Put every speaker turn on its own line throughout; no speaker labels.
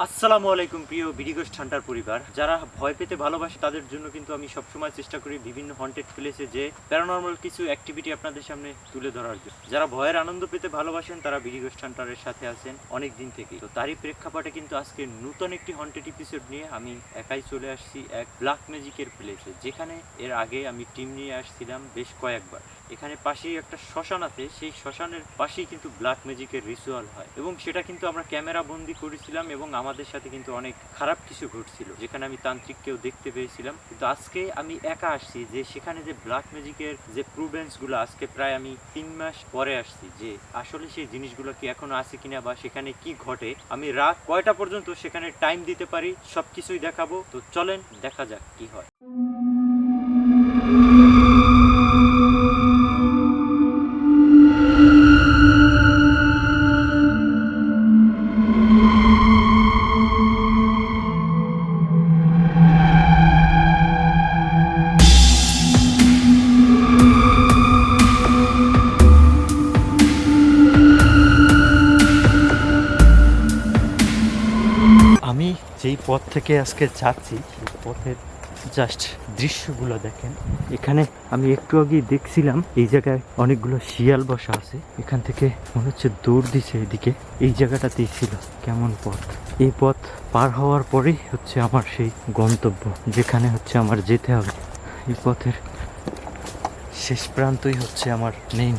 আসসালামু আলাইকুম প্রিয় বিডিগোস্ট হান্টার পরিবার, যারা ভয় পেতে ভালোবাসে তাদের জন্য কিন্তু আমি সবসময় চেষ্টা করি বিভিন্ন হন্টেড প্লেসে যে প্যারানর্মাল কিছু অ্যাক্টিভিটি আপনাদের সামনে তুলে ধরার জন্য। যারা ভয়ের আনন্দ পেতে ভালোবাসেন তারা বিডিগোস্ট হান্টারের সাথে আছেন অনেক দিন থেকে। তো তারই প্রেক্ষাপটে কিন্তু আজকে নতুন একটি হন্টেড এপিসোড নিয়ে আমি একাই চলে আসছি এক ব্ল্যাক ম্যাজিকের প্লেসে, যেখানে এর আগে আমি টিম নিয়ে আসছিলাম বেশ কয়েকবার। এখানে পাশেই একটা শ্মশান আছে, সেই শ্মশানের পাশেই কিন্তু ব্ল্যাক ম্যাজিকের রিচুয়াল হয় এবং সেটা কিন্তু আমরা ক্যামেরা বন্দি করেছিলাম এবং আমাদের সাথে কিন্তু অনেক খারাপ কিছু ঘটছিল, যেখানে আমি তান্ত্রিককেও দেখতে পেয়েছিলাম। কিন্তু আজকে আমি একা আসছি, যে সেখানে যে ব্ল্যাক ম্যাজিকের যে প্রুভেন্সগুলো আজকে প্রায় আমি 3 মাস পরে আসছি, যে আসলে সেই জিনিসগুলো কি এখনো আছে কিনা বা সেখানে কি ঘটে, আমি রাত কয়টা পর্যন্ত সেখানে টাইম দিতে পারি সবকিছুই দেখাবো। তো চলেন দেখা যাক কি হয়। আমি যেই পথ থেকে আজকে যাচ্ছি সেই পথের জাস্ট দৃশ্যগুলো দেখেন। এখানে আমি একটু আগেই দেখছিলাম এই জায়গায় অনেকগুলো শিয়াল বসা আছে, এখান থেকে মনে হচ্ছে দৌড় দিছে এদিকে। এই জায়গাটাতেই ছিল কেমন পথ, এই পথ পার হওয়ার পরেই হচ্ছে আমার সেই গন্তব্য, যেখানে হচ্ছে আমার যেতে হবে। এই পথের শেষ প্রান্তই হচ্ছে আমার মেইন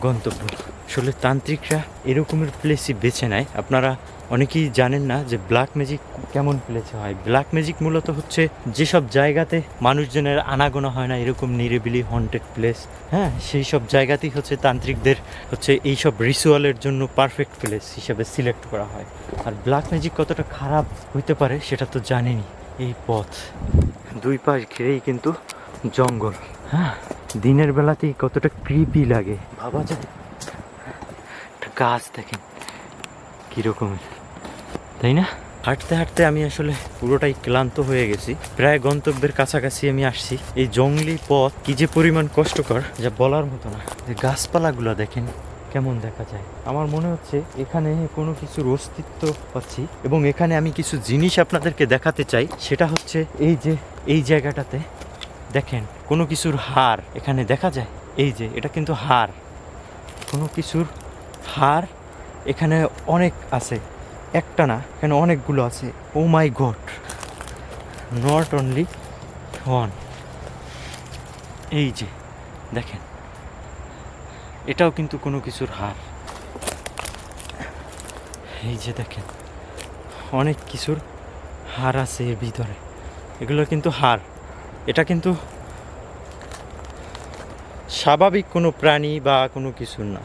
গন্তব্য। আসলে তান্ত্রিকরা এরকমের প্লেসই বেছে নেয়। আপনারা অনেকেই জানেন না যে ব্ল্যাক ম্যাজিক কেমন প্লেসে হয়। ব্ল্যাক ম্যাজিক মূলত হচ্ছে যেসব জায়গাতে মানুষজনের আনাগোনা হয় না, এরকম নিরিবিলি হন্টেড প্লেস, হ্যাঁ, সেই সব জায়গাতেই হচ্ছে তান্ত্রিকদের হচ্ছে এইসব রিচুয়ালের জন্য পারফেক্ট প্লেস হিসেবে সিলেক্ট করা হয়। আর ব্ল্যাক ম্যাজিক কতটা খারাপ হইতে পারে সেটা তো জানেনই। এই পথ দুই পাশ ঘিরেই কিন্তু জঙ্গল, হ্যাঁ, দিনের বেলাতেই কতটা ক্রিপি লাগে ভাবা যায়। একটা গাছ দেখেন কীরকমের, তাই না? হাঁটতে হাঁটতে আমি আসলে পুরোটাই ক্লান্ত হয়ে গেছি, প্রায় গন্তব্যের কাছাকাছি আমি আসছি। এই জঙ্গলি পথ কি যে পরিমাণ কষ্টকর যা বলার মতো না। যে গাছপালাগুলো দেখেন কেমন দেখা যায়, আমার মনে হচ্ছে এখানে কোনো কিছুর অস্তিত্ব পাচ্ছি। এবং এখানে আমি কিছু জিনিস আপনাদেরকে দেখাতে চাই, সেটা হচ্ছে এই যে এই জায়গাটাতে দেখেন কোনো কিছুর হাড় এখানে দেখা যায়। এই যে এটা কিন্তু হাড়, কোনো কিছুর হাড় এখানে অনেক আছে, একটা না, এখানে অনেকগুলো আছে। ও মাই গড, নট অনলি ওয়ান। এই যে দেখেন, এটাও কিন্তু কোনো কিছুর হাড়। এই যে দেখেন অনেক কিছুর হাড় আছে এর ভিতরে, এগুলো কিন্তু হাড়। এটা কিন্তু স্বাভাবিক কোনো প্রাণী বা কোনো কিছুর না,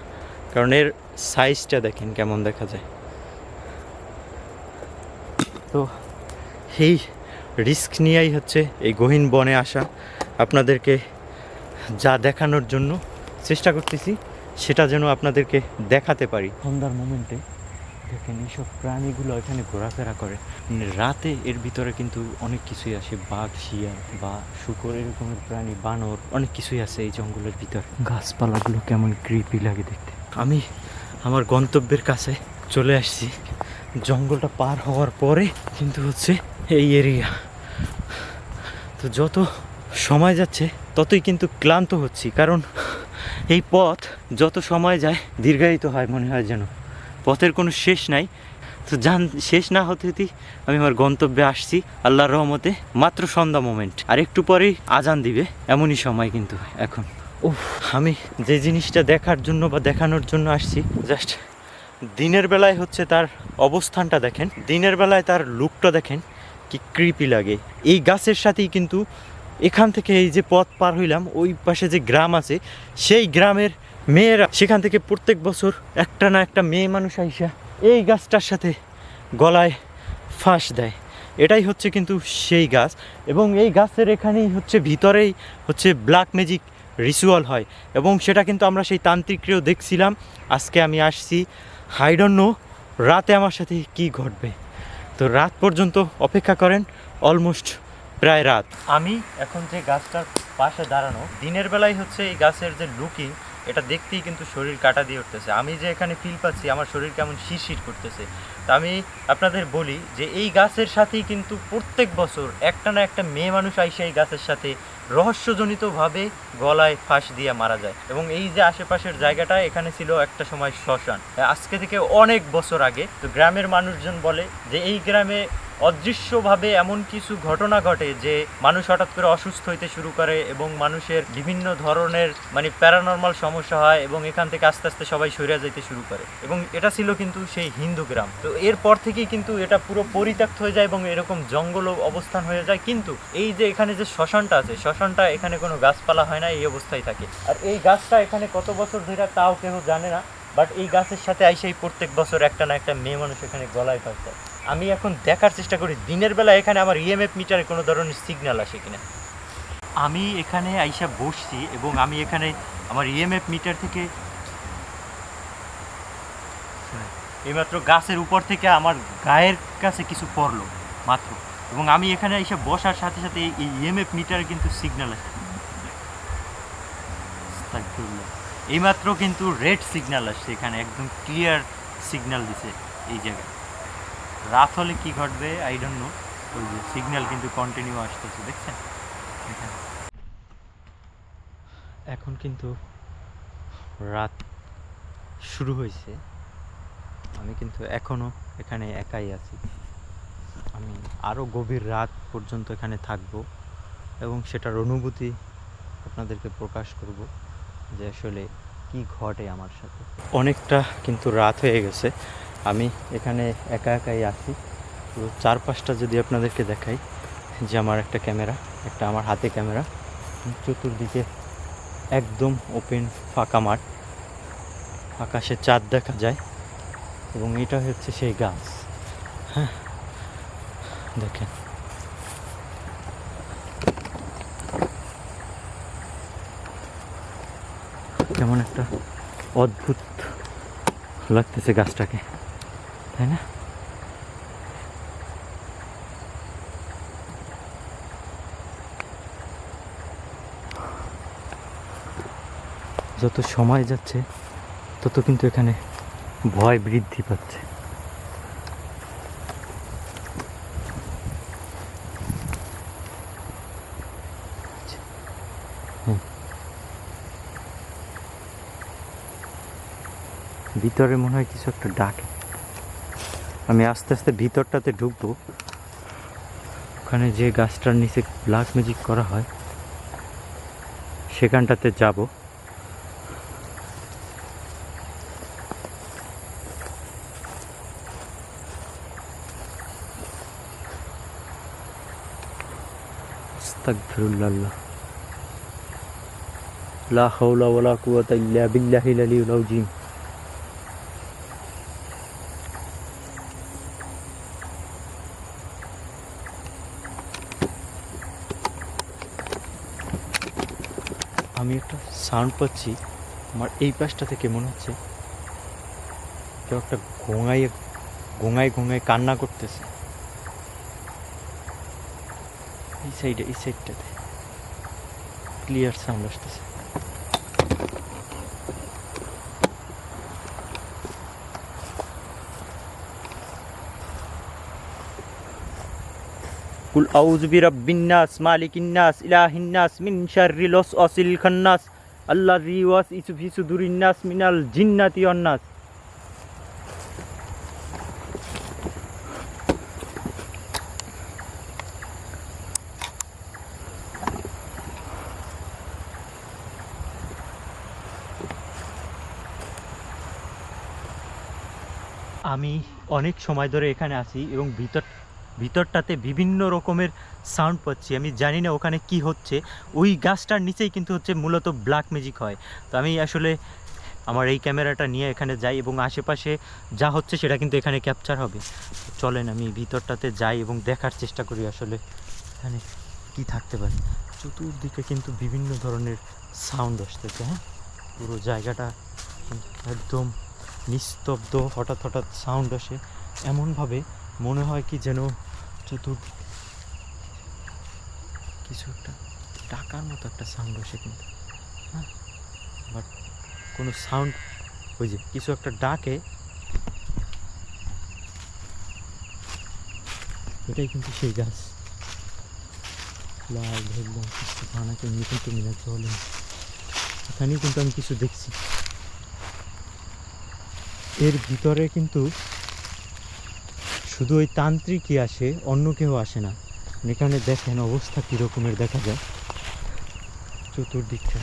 কারণ এর সাইজটা দেখেন কেমন দেখা যায়। তো এই রিস্ক নিয়েই হচ্ছে এই গহীন বনে আসা, আপনাদেরকে যা দেখানোর জন্য চেষ্টা করতেছি সেটা যেন আপনাদেরকে দেখাতে পারি। সন্ধ্যার মোমেন্টে দেখেন এইসব প্রাণীগুলো এখানে ঘোরাফেরা করে। রাতে এর ভিতরে কিন্তু অনেক কিছুই আসে, বাঘ, শিয়াল বা শূকর, এরকমের প্রাণী, বানর, অনেক কিছুই আছে এই জঙ্গলের ভিতর। গাছপালাগুলো কেমন ক্রিপি লাগে দেখতে। আমি আমার গন্তব্যের কাছে চলে আসছি। জঙ্গলটা পার হওয়ার পরে কিন্তু হচ্ছে এই এরিয়া। তো যত সময় যাচ্ছে ততই কিন্তু ক্লান্ত হচ্ছি, কারণ এই পথ যত সময় যায় দীর্ঘায়িত হয়, মনে হয় যেন পথের কোনো শেষ নাই। তো শেষ না হতে হতেই আমি আমার গন্তব্যে আসছি আল্লাহর রহমতে। মাত্র সন্ধ্যা মোমেন্ট, আর একটু পরেই আজান দিবে, এমনই সময় কিন্তু এখন। আমি যে জিনিসটা দেখার জন্য বা দেখানোর জন্য আসছি, জাস্ট দিনের বেলায় হচ্ছে তার অবস্থানটা দেখেন, দিনের বেলায় তার লুকটা দেখেন কি ক্রিপি লাগে। এই গাছের সাথেই কিন্তু এখান থেকে এই যে পথ পার হইলাম, ওই পাশে যে গ্রাম আছে, সেই গ্রামের মেয়েরা সেখান থেকে প্রত্যেক বছর একটা না একটা মেয়ে মানুষ আইসা এই গাছটার সাথে গলায় ফাঁস দেয়। এটাই হচ্ছে কিন্তু সেই গাছ, এবং এই গাছের এখানেই হচ্ছে ভিতরেই হচ্ছে ব্ল্যাক ম্যাজিক রিচুয়াল হয়, এবং সেটা কিন্তু আমরা সেই তান্ত্রিকরেও দেখছিলাম। আজকে আমি আসছি, আই ডোন্ট নো রাতে আমার সাথে কি ঘটবে। তো রাত পর্যন্ত অপেক্ষা করেন, অলমোস্ট প্রায় রাত। আমি এখন যে গাছটার পাশে দাঁড়ানো, দিনের বেলায় হচ্ছে এই গাছের যে লুকিং, এটা দেখতেই কিন্তু শরীর কাটা দিয়ে উঠতেছে। আমি যে এখানে ফিল পাচ্ছি, আমার শরীর কেমন শিরশির করতেছে। তা আমি আপনাদের বলি যে এই গাছের সাথেই কিন্তু প্রত্যেক বছর একটা না একটা মেয়ে মানুষ আইসে এই গাছের সাথে রহস্যজনিতভাবে গলায় ফাঁস দিয়ে মারা যায়। এবং এই যে আশেপাশের জায়গাটা, এখানে ছিল একটা সময় শ্মশান, আজকে থেকে অনেক বছর আগে। তো গ্রামের মানুষজন বলে যে এই গ্রামে অদৃশ্যভাবে এমন কিছু ঘটনা ঘটে যে মানুষ হঠাৎ করে অসুস্থ হইতে শুরু করে এবং মানুষের বিভিন্ন ধরনের মানে প্যারানর্মাল সমস্যা হয় এবং এখান থেকে আস্তে আস্তে সবাই সরে যেতে শুরু করে। এবং এটা ছিল কিন্তু সেই হিন্দু গ্রাম। তো এরপর থেকেই কিন্তু এটা পুরো পরিত্যক্ত হয়ে যায় এবং এরকম জঙ্গল অবস্থান হয়ে যায়। কিন্তু এই যে এখানে যে শ্মশানটা আছে, শ্মশানটা এখানে কোনো গাছপালা হয় না, এই অবস্থায় থাকে। আর এই গাছটা এখানে কত বছর ধরে তাও কেউ জানে না, বাট এই গাছের সাথে আইসেই প্রত্যেক বছর একটা না একটা মেয়ে মানুষ এখানে গলায় ফাঁস দেয়। আমি এখন দেখার চেষ্টা করি দিনের বেলা এখানে আমার ইএমএফ মিটারে কোনো ধরনের সিগন্যাল আসে কিনা। আমি এখানে আইসা বসছি এবং আমি এখানে আমার ইএমএফ মিটার থেকে এইমাত্র গাছের উপর থেকে আমার গায়ের কাছে কিছু পড়লো মাত্র, এবং আমি এখানে এসে বসার সাথে সাথে এই ইএমএফ মিটারে কিন্তু সিগন্যাল আসে। এইমাত্র কিন্তু রেড সিগন্যাল আসছে, এখানে একদম ক্লিয়ার সিগন্যাল দিছে এই জায়গায়। রাত হলে কি ঘটবে আই ডোন্ট নো, ওই যে সিগন্যাল কিন্তু কন্টিনিউ আসতেছে, দেখছেন এখানে। এখন কিন্তু রাত শুরু হয়েছে, আমি কিন্তু এখনও এখানে একাই আছি। আমি আরও গভীর রাত পর্যন্ত এখানে থাকব এবং সেটার অনুভূতি আপনাদেরকে প্রকাশ করব যে আসলে কি ঘটে আমার সাথে। অনেকটা কিন্তু রাত হয়ে গেছে, আমি এখানে একা একাই আছি। তো চারপাশটা যদি আপনাদেরকে দেখাই, যে আমার একটা ক্যামেরা, একটা আমার হাতে ক্যামেরা, চতুর্দিকে একদম ওপেন ফাঁকা মাঠ, আকাশে চাঁদ দেখা যায় এবং এটা হচ্ছে সেই গাছ। হ্যাঁ দেখেন, কেমন একটা অদ্ভুত লাগতেছে গাছটাকে, তাই না? যত সময় যাচ্ছে তত কিন্তু এখানে ভয় বৃদ্ধি পাচ্ছে। ভিতরে মনে হয় কিছু একটা ডাকে। আমি আস্তে আস্তে ভিতরটাতে ঢুকবো, ওখানে যে গাছটার নিচে ব্ল্যাক ম্যাজিক করা হয় সেখানটাতে যাব। আস্তাগফিরুল্লাহ, লা হাওলা ওয়ালা কুওয়াতা ইল্লা বিল্লাহিল আলিয়্যিল আযীম। আমি একটা সাউন্ড পাচ্ছি, আমার এই পাশটা থেকে মনে হচ্ছে কেউ একটা ঘোঙায় ঘোঙায় ঘোঙায় কান্না করতেছে। এই সাইডটাতে ক্লিয়ার সাউন্ড আসতেছে। কুল আউযু বিরাব্বিন নাস মালিকিন নাস ইলাহিন নাস মিন শাররিল ওয়াসওয়াসিল খান্নাস আল্লাযী ইউওয়াসওয়িসু ফি সুদুরিন নাস মিনাল জিন্নাতি ওয়ান নাস। আমি অনেক সময় ধরে এখানে আছি এবং ভিতরটাতে বিভিন্ন রকমের সাউন্ড পাচ্ছি। আমি জানি না ওখানে কি হচ্ছে। ওই গাছটার নিচেই কিন্তু হচ্ছে মূলত ব্ল্যাক ম্যাজিক হয়। তো আমি আসলে আমার এই ক্যামেরাটা নিয়ে এখানে যাই এবং আশেপাশে যা হচ্ছে সেটা কিন্তু এখানে ক্যাপচার হবে। চলেন আমি ভিতরটাতে যাই এবং দেখার চেষ্টা করি আসলে এখানে কি থাকতে পারে। চতুর্দিকে কিন্তু বিভিন্ন ধরনের সাউন্ড আসতেছে। হ্যাঁ, পুরো জায়গাটা একদম নিস্তব্ধ। হঠাৎ হঠাৎ সাউন্ড আসে, এমনভাবে মনে হয় কি যেন চতুর্দিকে কিছু একটা ডাকার মতো একটা সাউন্ড আসে, কিন্তু হ্যাঁ, বাট কোনো সাউন্ড, ওই যে কিছু একটা ডাকে এটাই কিন্তু সেই গাছ। লা ইলাহা ইল্লাল্লাহ সুবহানাকা ইন্নী কুনতু মিনাজ জালিমিন। এখানেই কিন্তু আমি কিছু দেখছি। এর ভিতরে কিন্তু শুধু ওই তান্ত্রিকই আসে, অন্য কেউ আসে না। এখানে দেখেন অবস্থা কীরকমের দেখা যায় চতুর্দিকটা।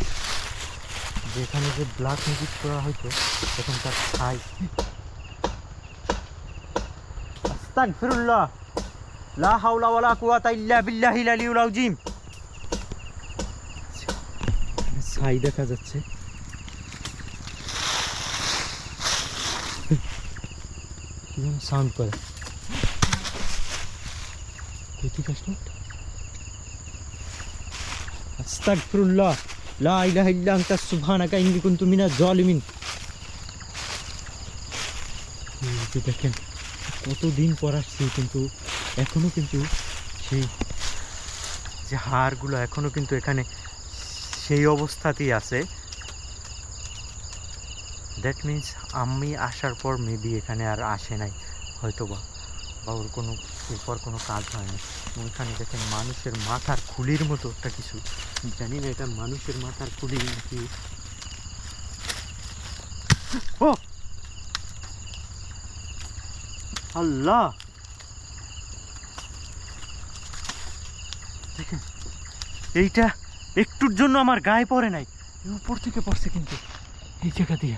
যেখানে যে ব্ল্যাক মিউজিক করা হয়তো তখন তার ছাই। আস্তাগফিরুল্লাহ, লা হাওলা ওয়ালা কুওয়াতা ইল্লা বিল্লাহিল আলিয়্যিল আযীম। ছাই দেখা যাচ্ছে। কি যেন সাউন্ড করে, কোথেকে আসলো? আস্তাগফিরুল্লাহ, লা ইলাহা ইল্লা আনতা সুবহানাকা ইন্নী কুনতু মিনাজ জালিমিন। দেখেন কতদিন পর আসছি, কিন্তু এখনো কিন্তু সেই যে হাড়গুলো এখনো কিন্তু এখানে সেই অবস্থাতেই আছে। দ্যাট মিনস আমি আসার পর মেবি এখানে আর আসে নাই হয়তো, বা ওর কোনো এরপর কোনো কাজ হয় না। ওইখানে দেখেন মানুষের মাথার খুলির মতো একটা কিছু, জানি না এটা মানুষের মাথার খুলি নাকি। ও আল্লাহ, দেখেন এইটা একটুর জন্য আমার গায়ে পড়ে নাই, উপর থেকে পড়ছে কিন্তু এই জায়গা দিয়ে।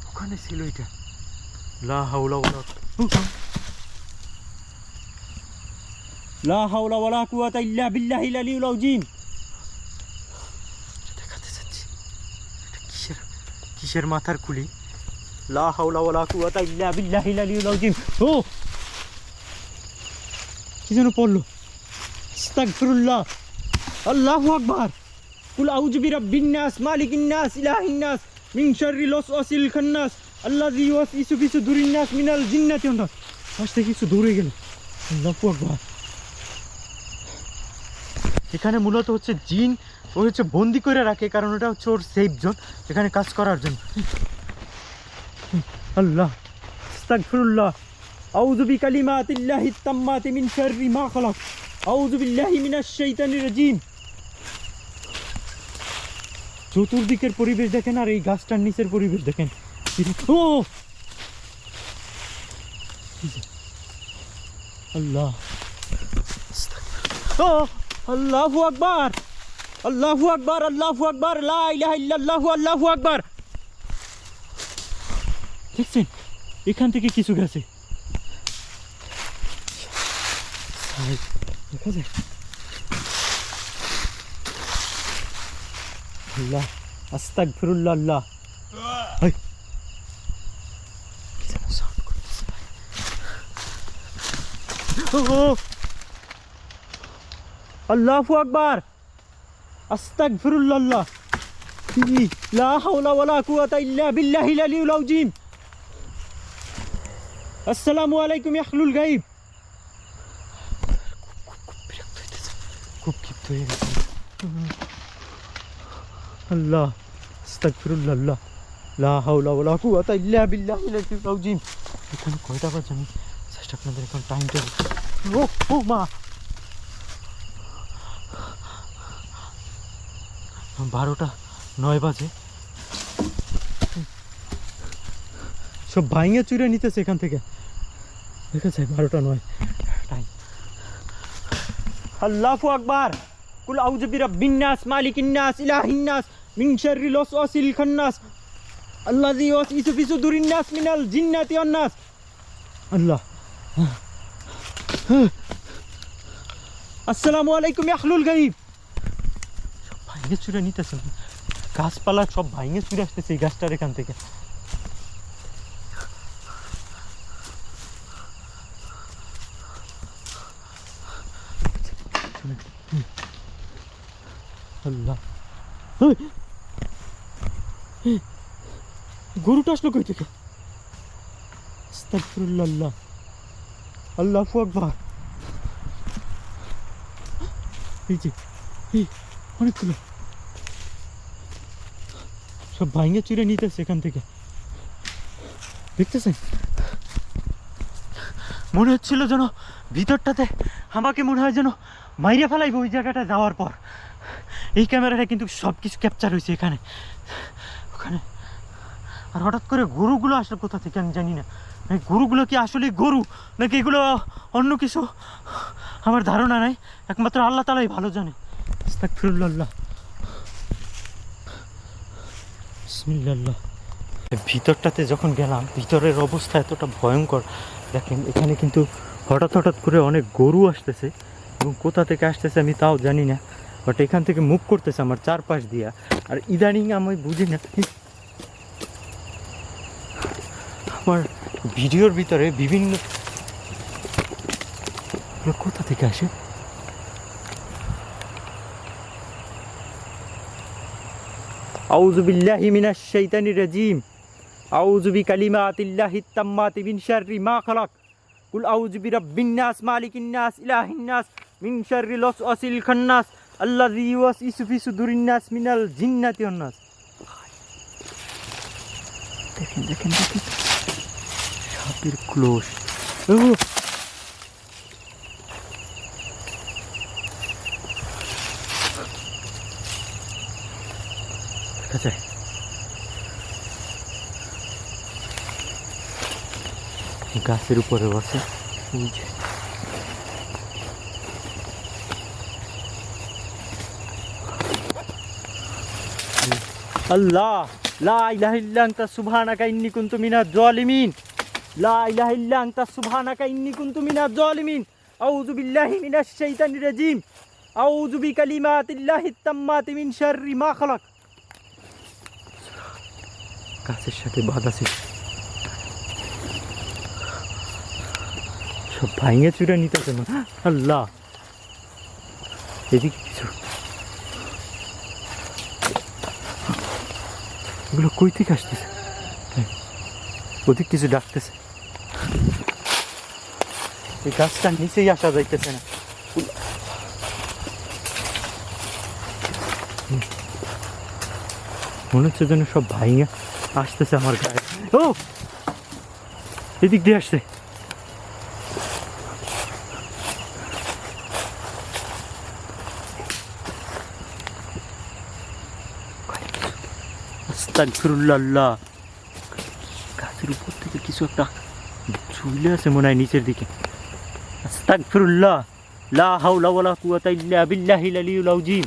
ওখানে ছিল এটা। লা হাওলা ওয়ালা লা হাওলা ওয়ালা কুওয়াতা ইল্লা বিল্লাহিল আলিয়্যিল আযীম। দেখাতে যাচ্ছি এটা কিসের মাথার খুলি। লা হাওলা ওয়ালা কুওয়াতা ইল্লা বিল্লাহিল আলিয়্যিল আযীম। ও কি যেন পড়লো। আস্তাগফিরুল্লাহ, আল্লাহু আকবার। কুল আউযু বিরাব্বিন নাস, মালিকিন নাস, ইলাহিন নাস, মিন শাররিল ওয়াসওয়াসিল খান্নাস, আল্লাযী ইউওয়াসওয়িসু ফি সুদুরিন নাস মিনাল জিন্নাতি ওয়ান নাস। ফার্স্টে কিছু দৌড়ে গেল। আল্লাহু আকবার। এখানে মূলত হচ্ছে জিন ও হচ্ছে বন্দি করে রাখে, কারণ ওটা হচ্ছে ওর সেফ জোন, এখানে কাজ করার জন্য। আল্লাহ, আস্তাগফিরুল্লাহ, আউযু বিকালিমাতিল্লাহিত তাম্মাতি মিন শাররি মা খালাক, আউযু বিল্লাহি মিনাশ শাইতানির রাজীম। চতুর্দিকের পরিবেশ দেখেন আর এই গাছটার নিচের পরিবেশ দেখেন। ও আল্লাহ, ও আল্লাহু আকবার, আল্লাহু আকবার, আল্লাহু আকবার, লা ইলাহা ইল্লাল্লাহ, আল্লাহু আকবার। দেখছেন এখান থেকে কিছু গেছে, দেখা যায়। আল্লাহ, আস্তাগফিরুল্লাহ, আল্লাহ। আল্লাহু আকবার, আস্তাগফিরুল্লাহ, আল্লাহ। লা হাওলা ওয়ালা কুওয়াতা ইল্লা বিল্লাহিল আলিয়্যিল আযীম। আসসালামু আলাইকুম ইয়া আহলুল গায়ব। খুব ক্ষিপ্ত হয়ে গেছে। আল্লাহ, আস্তাগফিরুল্লাহ, আল্লাহ, লা হাওলা ওয়ালা কুওয়াতা ইল্লা বিল্লাহিল আলিয়্যিল আযীম। এখানে কয়টা বাজে আমি জাস্ট আপনাদের এখন টাইমটা। ও মা, 12:09 বাজে। সব ভাঙে চুরে নিতেছে এখান থেকে, দেখা যায় 12:09 টাইম। আল্লাহু আকবার। কুল আউযু বিরাব্বিন নাস, মালিকিন নাস, ইলাহিন নাস, মিন শাররিল ওয়াসওয়াসিল খান্নাস, আল্লাযী ইউওয়াসওয়িসু ফি সুদুরিন নাস মিনাল জিন্নাতি ওয়ান নাস। আল্লাহ, আসসালামু আলাইকুম ইয়া আহলুল গায়ব। সব ভাঙে চুরে নিতেছে, গাছপালা সব ভাঙে চুরে আসতেছে এই গাছটার এখান থেকে। আল্লাহ, গরুটা আসলো কই থেকে? আস্তাগফিরুল্লাহ, আল্লাহ, আল্লাহু আকবার। এই যে অনেকগুলো সব ভাঙে চুরে নিতেছে এখান থেকে, দেখতেছেন? মনে হচ্ছিল যেন ভিতরটাতে আমাকে মনে হয় যেন মাইরে ফেলাইবে ওই জায়গাটা যাওয়ার পর। এই ক্যামেরাটা কিন্তু সব কিছু ক্যাপচার হয়েছে এখানে ওখানে। আর হঠাৎ করে গরুগুলো আসলে কোথা থেকে আমি জানি না। এই গরুগুলো কি আসলে গরু নাকি এগুলো অন্য কিছু আমার ধারণা নাই, একমাত্র আল্লাহ তাআলাই ভালো জানে। আস্তাগফিরুল্লাহ, বিসমিল্লাহ। ভিতরটাতে যখন গেলাম, ভিতরের অবস্থা এতটা ভয়ঙ্কর। দেখেন এখানে কিন্তু হঠাৎ হঠাৎ করে অনেক গরু আসতেছে, এবং কোথা থেকে আসতেছে আমি তাও জানি না, বাট এখান থেকে মুভ করতেছে আমার চারপাশ দিয়া। আর ইদানিং আমি বুঝি না, আমার ভিডিওর ভিতরে বিভিন্ন কোথা থেকে আসে। আউযু বিল্লাহি মিনাশ শাইতানির রাজিম, আউযু বিকালিমাতিল্লাহিত তাম্মাতি মিন শাররি মা খালাক, কুল আউযু বিরাব্বিন নাস মালিকিন নাস ইলাহিন নাস মিন শাররিল ওয়াসওয়াসিল খান্নাস আল্লাযী ইউওয়াসউিসু ফি সুদুরিন নাস মিনাল জিন্নাতি ওয়ান নাস। দেখেন দেখেন দেখেন সাপের ক্লোশ। দেখা যায় গাছের উপরে বসে। আল্লাহ, লা ইলাহা ইল্লা আনতা সুবহানাকা ইন্নী কুনতু মিনাজ জালিমিন, লা ইলাহা ইল্লা আনতা সুবহানাকা ইন্নী কুনতু মিনাজ জালিমিন, আউযু বিল্লাহি মিনাশ শাইতানির রাজিম, আউযু বিকালিমাতিল্লাহিত তাম্মাতি মিন শাররি মা খালাক। গাছের সাথে বাধা ছিল, সব ভাঙে চুরে নিতেছে না। আল্লাহ, এদিকে কিছু এগুলো কই থেকে আসতেছে, ওদিক কিছু ডাকতেছে। এই গাছটার নিচেই আসা যাইতেছে না। মনে হচ্ছে যেন সব ভাইয়া আসতেছে আমার গায়ে। ও এদিক দিয়ে আসছে। আস্তাগফিরুল্লাহ, গাছের উপর থেকে কিছু একটা ঝুলে আছে মনে হয় নিচের দিকে। আস্তাগফিরুল্লাহ, লা হাওলা ওয়ালা কুওয়াতা ইল্লা বিল্লাহিল আলিয়্যিল আযীম।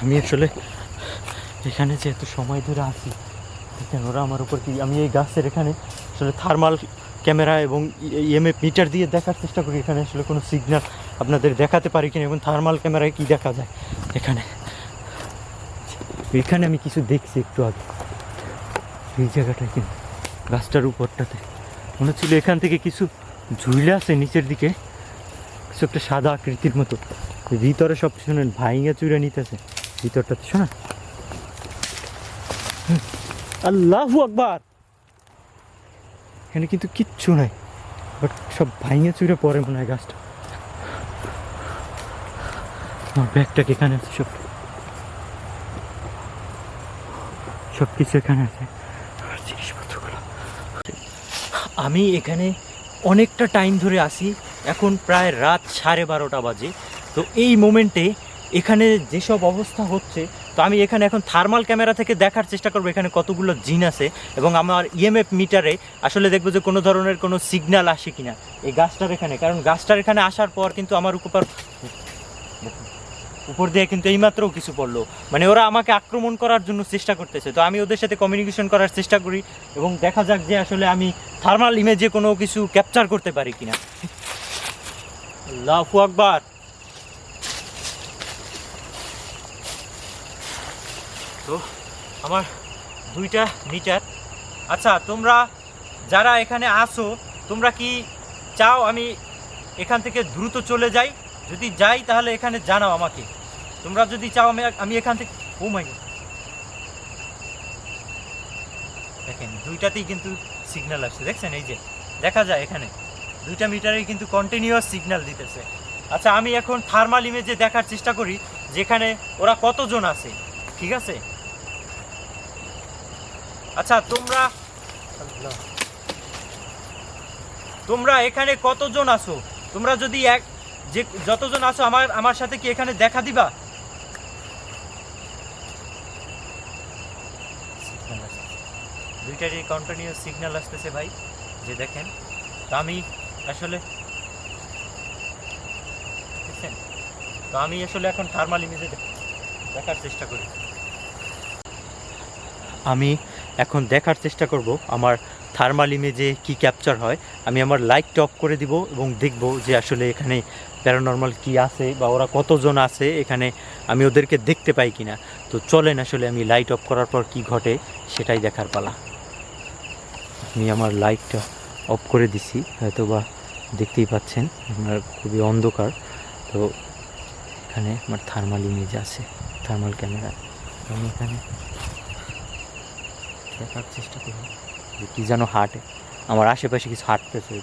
আমি আসলে এখানে যে এত সময় ধরে আছি, দেখেন ওরা আমার উপর কি, আমি এই গাছের এখানে আসলে থার্মাল ক্যামেরা এবং ইএমএফ মিটার দিয়ে দেখার চেষ্টা করি এখানে আসলে কোনো সিগন্যাল আপনাদের দেখাতে পারি কিনা, এবং থার্মাল ক্যামেরায় কি দেখা যায় এখানে। এখানে আমি কিছু দেখছি একটু আগে, এই জায়গাটায় কিন্তু গাছটার উপরটাতে মনে হচ্ছিল এখান থেকে কিছু ঝুলে আছে নিচের দিকে, কিছু একটা সাদা আকৃতির মতো। ভিতরে সব শোনেন ভাইঙ্গা চুরে নিতেছে ভিতরটাতে, শোনা। আল্লাহু আকবার। এখানে কিন্তু কিচ্ছু নাই, বাট সব ভাইঙ্গা চুরে পড়ে মনে হয় গাছটা। আমার ব্যাগটাকে এখানে আছে, সব কিছু এখানে আছে, জিনিসপত্রগুলো। আমি এখানে অনেকটা টাইম ধরে আসি, এখন প্রায় রাত 12:30 বাজে। তো এই মোমেন্টে এখানে যেসব অবস্থা হচ্ছে, তো আমি এখানে এখন থার্মাল ক্যামেরা থেকে দেখার চেষ্টা করবো এখানে কতগুলো জিন আছে, এবং আমার ইএমএফ মিটারে আসলে দেখবো যে কোনো ধরনের কোনো সিগন্যাল আসে কিনা এই গাছটার এখানে। কারণ গাছটার এখানে আসার পর কিন্তু আমার উপর দিয়ে কিন্তু এইমাত্রও কিছু পড়লো, মানে ওরা আমাকে আক্রমণ করার জন্য চেষ্টা করতেছে। তো আমি ওদের সাথে কমিউনিকেশন করার চেষ্টা করি, এবং দেখা যাক যে আসলে আমি থার্মাল ইমেজে কোনো কিছু ক্যাপচার করতে পারি কিনা। আল্লাহু আকবার। তো আমার 2টা মিটার। আচ্ছা, তোমরা যারা এখানে আসো, তোমরা কি চাও আমি এখান থেকে দ্রুত চলে যাই? যদি যাই তাহলে এখানে জানাও আমাকে। তোমরা যদি চাও আমি এখান থেকে, ও মাই গড, দেখেন 2টাতেই কিন্তু সিগন্যাল আসছে, দেখছেন? এই যে দেখা যায় এখানে 2টা মিটারেই কিন্তু কন্টিনিউয়াস সিগন্যাল দিতেছে। আচ্ছা, আমি এখন থার্মাল ইমেজে দেখার চেষ্টা করি যেখানে ওরা কতজন আছে। ঠিক আছে? আচ্ছা, তোমরা এখানে কতজন আছো? তোমরা যদি যতজন আছো আমার সাথে কি এখানে দেখা দিবা? দুইটারই কন্টিনিউয়াস সিগন্যাল আসতেছে ভাই, যে দেখেন। তো আমি আসলে এখন থার্মাল ইমেজে দেখার চেষ্টা করি। আমি এখন দেখার চেষ্টা করব আমার থার্মাল ইমেজে কি ক্যাপচার হয়। আমি আমার লাইটটা অফ করে দিব এবং দেখব যে আসলে এখানে প্যারানরমাল কি আছে বা ওরা কতজন আছে এখানে, আমি ওদেরকে দেখতে পাই কিনা। তো চলেন আসলে আমি লাইট অফ করার পর কি ঘটে সেটাই দেখার পালা। আমি আমার লাইটটা অফ করে দিছি, হয়তো বা দেখতেই পাচ্ছেন আমার খুবই অন্ধকার। তো এখানে আমার থার্মাল ইমেজ আছে, থার্মাল ক্যামেরা। আমি এখানে দেখার চেষ্টা করি যে কী যেন হাঁটে, আমার আশেপাশে কিছু হাঁটতেছে,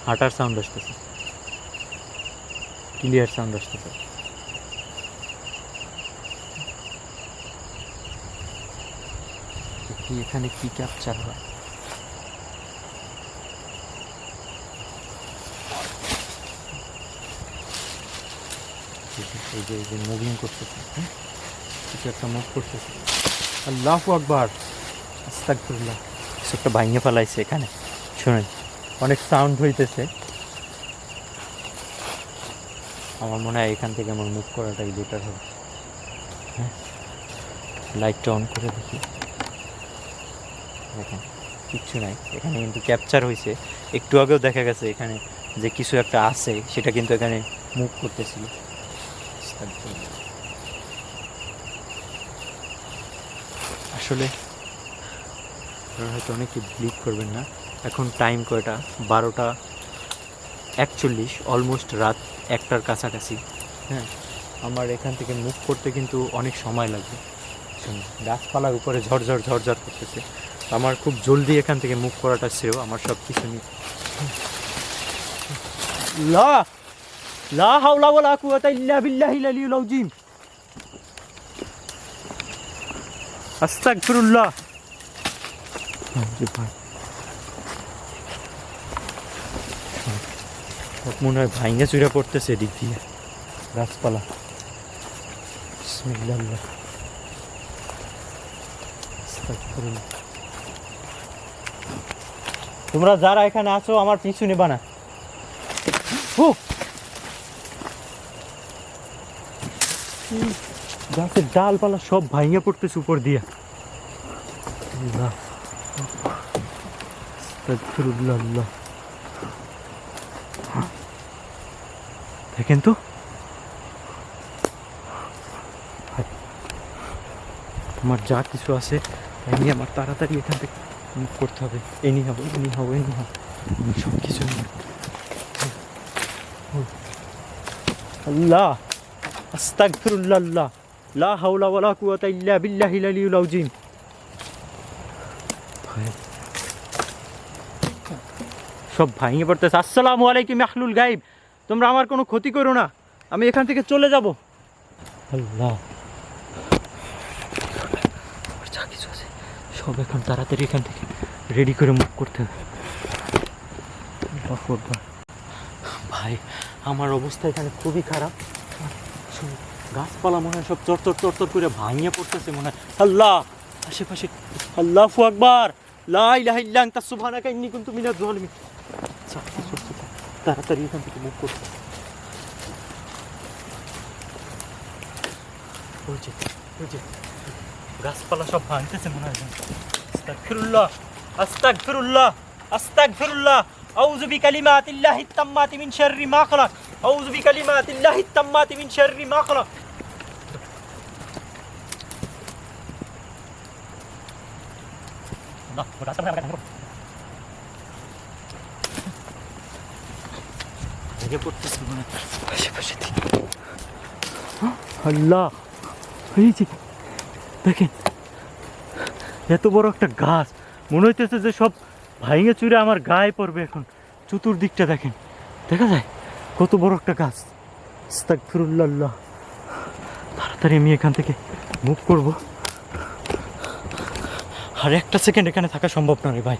হাঁটার সাউন্ড আসতেছে, ক্লিয়ার সাউন্ড আসতেছে। কি এখানে কি ক্যাপচার হয়? এই যে মুভিং করতেছে, কিছু একটা মুভ করতেছে। আল্লাহু আকবার, আস্তাগফিরুল্লাহ। কিছু একটা ভাঙিয়ে ফেলাইছে এখানে, শুনেন অনেক সাউন্ড হইতেছে। আমার মনে হয় এখান থেকে আমার মুভ করাটাই বেটার হবে। হ্যাঁ, লাইটটা অন করে দেখি। দেখেন কিচ্ছু নাই এখানে, কিন্তু ক্যাপচার হয়েছে। একটু আগেও দেখা গেছে এখানে যে কিছু একটা আছে, সেটা কিন্তু এখানে মুভ করতেছিল। আসলে হয়তো অনেকে বিলিভ করবেন না, এখন টাইম কয়টা? 12:41, অলমোস্ট রাত 1টার কাছাকাছি। হ্যাঁ, আমার এখান থেকে মুভ করতে কিন্তু অনেক সময় লাগবে। গাছপালার উপরে ঝরঝর ঝরঝর করতেছে, আমার খুব জলদি এখান থেকে মুভ করাটা ছিল। আমার সব কিছু নিয়ে লা হাওলা ওয়ালা কুওয়াতা ইল্লা বিল্লাহিল আলিয়্যিল আযীম। আস্তাগফিরুল্লাহ। মনে হয় ভাইঙ্গা চুরা পড়তেছে এদিক দিয়ে গাছপালা। বিসমিল্লাহ। আস্তাগফিরুল্লাহ। তোমরা যারা এখানে আছো আমার পিছু নেবা না। গাছের ডালপালা সব ভাঙিয়ে পড়তেছে উপর দিয়ে। দেখেন তো, আমার যা কিছু আছে তাই নিয়ে আমার তাড়াতাড়ি এখান থেকে মুভ করতে হবে। এনি হবো সব কিছু। আল্লাহ, আস্তাগফিরুল্লাহ, লা হাওলা ওয়ালা কুওয়াতা ইল্লা বিল্লাহিল আলিয়্যিল আযীম। সব ভাঙিয়ে পড়তেছে। আসসালামু আলাইকুম আহলুল গায়ব, তোমরা আমার কোনো ক্ষতি করো না, আমি এখান থেকে চলে যাব। আল্লাহ, যা কিছু আছে সব এখন তাড়াতাড়ি এখান থেকে রেডি করে মুভ করতে হবে। ভাই, আমার অবস্থা এখানে খুবই খারাপ। গাছপালা মনে হয় সব চরচর করে ভাঙিয়ে পড়তেছে মনে হয়। আল্লাহ, আশেপাশে। আল্লাহু আকবার, লা ইলাহা ইল্লা আনতা সুবহানাকা ইন্নী কুনতু মিনাজ জালিমিন। তাড়াতাড়ি এখান থেকে মুভ করতে। গাছপালা সব ভাঙতেছে মনে হয়। আস্তাগফিরুল্লাহ, আস্তাগফিরুল্লাহ, আস্তাগফিরুল্লাহ। আউযু বিকালিমাতিল্লাহিত তাম্মাতি মিন শাররি মা খালাক। আউযু বিকালিমাতিল্লাহিত তাম্মাতি মিন শাররি মা খালাক। আল্লাহ, দেখেন এত বড় একটা গাছ, মনে হইতেছে যে সব ভাঙে চুরে আমার গায়ে পড়বে এখন। চতুর্দিকটা দেখেন, দেখা যায় কত বড় একটা গাছ। আস্তাগফিরুল্লাহ। তাড়াতাড়ি আমি এখান থেকে মুভ করব। আর একটা সেকেন্ড এখানে থাকা সম্ভব না রে ভাই।